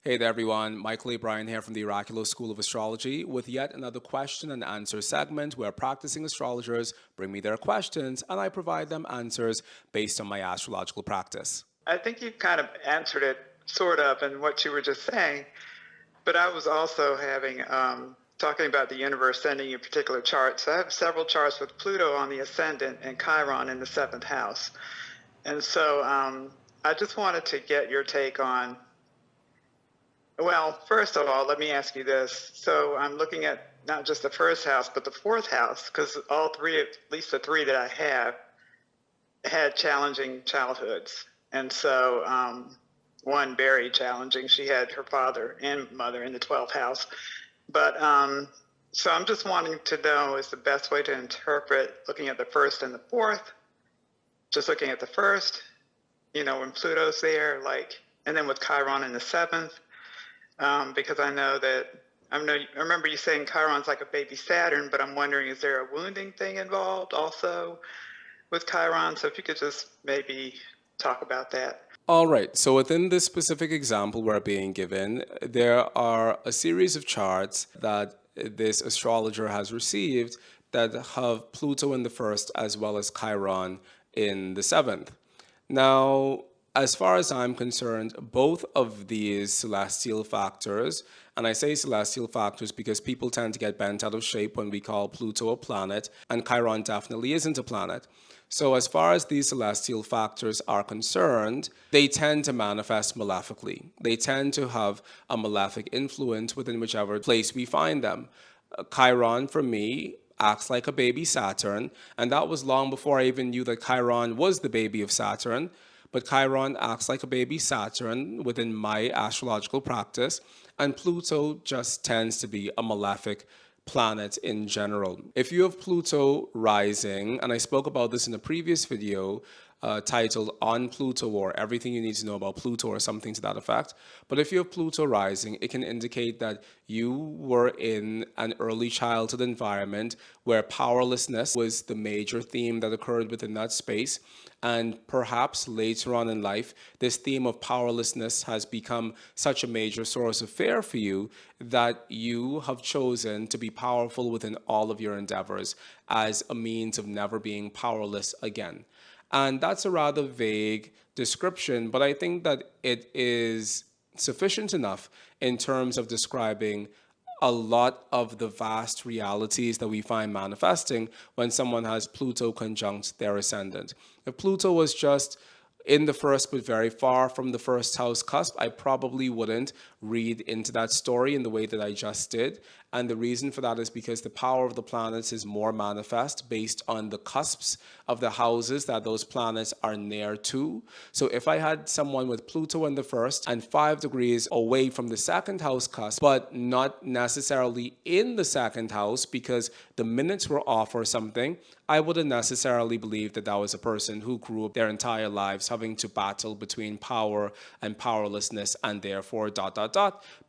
Hey there, everyone. Mychal Bryan here from the Oraculos School of Astrology with yet another question and answer segment where practicing astrologers bring me their questions and I provide them answers based on my astrological practice. I think you kind of answered it sort of in what you were just saying, but I was also having talking about the universe sending you particular charts. So I have several charts with Pluto on the ascendant and Chiron in the seventh house. And so I just wanted to get your take on, well, first of all, let me ask you this. So I'm looking at not just the first house, but the fourth house, because all three, at least the three that I have, had challenging childhoods. And so one very challenging. She had her father and mother in the 12th house. But so I'm just wanting to know, is the best way to interpret looking at the first and the fourth, just looking at the first, when Pluto's there, and then with Chiron in the seventh, because I know that, I remember you saying Chiron's like a baby Saturn, but I'm wondering, is there a wounding thing involved also with Chiron? So if you could just maybe talk about that. All right, so within this specific example we're being given, there are a series of charts that this astrologer has received that have Pluto in the first as well as Chiron in the seventh. Now, as far as I'm concerned, both of these celestial factors, and I say celestial factors because people tend to get bent out of shape when we call Pluto a planet, and Chiron definitely isn't a planet. So as far as these celestial factors are concerned, they tend to manifest malefically. They tend to have a malefic influence within whichever place we find them. Chiron, for me, acts like a baby Saturn, and that was long before I even knew that Chiron was the baby of Saturn. But Chiron acts like a baby Saturn within my astrological practice, and Pluto just tends to be a malefic planet in general. If you have Pluto rising, and I spoke about this in a previous video titled On Pluto or Everything You Need to Know About Pluto or something to that effect, but if you have Pluto rising, it can indicate that you were in an early childhood environment where powerlessness was the major theme that occurred within that space. And perhaps later on in life, this theme of powerlessness has become such a major source of fear for you that you have chosen to be powerful within all of your endeavors as a means of never being powerless again. And that's a rather vague description, but I think that it is sufficient enough in terms of describing a lot of the vast realities that we find manifesting when someone has Pluto conjunct their ascendant. If Pluto was just in the first but very far from the first house cusp, I probably wouldn't read into that story in the way that I just did. And the reason for that is because the power of the planets is more manifest based on the cusps of the houses that those planets are near to. So if I had someone with Pluto in the first and 5 degrees away from the second house cusp, but not necessarily in the second house because the minutes were off or something, I wouldn't necessarily believe that that was a person who grew up their entire lives having to battle between power and powerlessness and therefore ...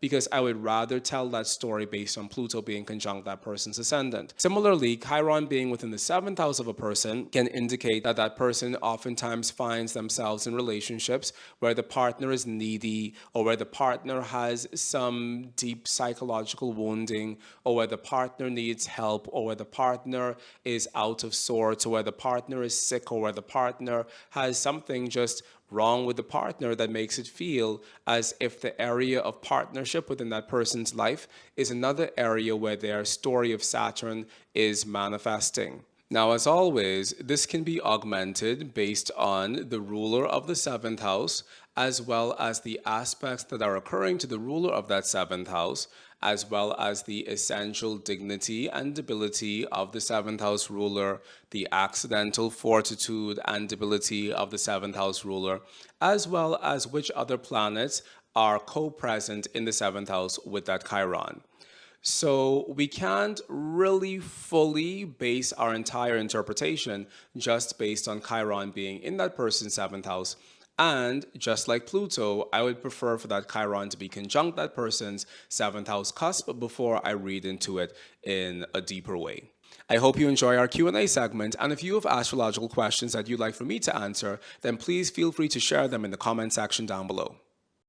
because I would rather tell that story based on Pluto being conjunct that person's ascendant. Similarly, Chiron being within the 7th house of a person can indicate that that person oftentimes finds themselves in relationships where the partner is needy or where the partner has some deep psychological wounding or where the partner needs help or where the partner is out of sorts or where the partner is sick or where the partner has something just wrong with the partner that makes it feel as if the area of partnership within that person's life is another area where their story of Saturn is manifesting. Now, as always, this can be augmented based on the ruler of the 7th house, as well as the aspects that are occurring to the ruler of that 7th house, as well as the essential dignity and debility of the 7th house ruler, the accidental fortitude and debility of the 7th house ruler, as well as which other planets are co-present in the 7th house with that Chiron. So we can't really fully base our entire interpretation just based on Chiron being in that person's 7th house. And just like Pluto, I would prefer for that Chiron to be conjunct that person's 7th house cusp before I read into it in a deeper way. I hope you enjoy our Q&A segment, and if you have astrological questions that you'd like for me to answer, then please feel free to share them in the comment section down below.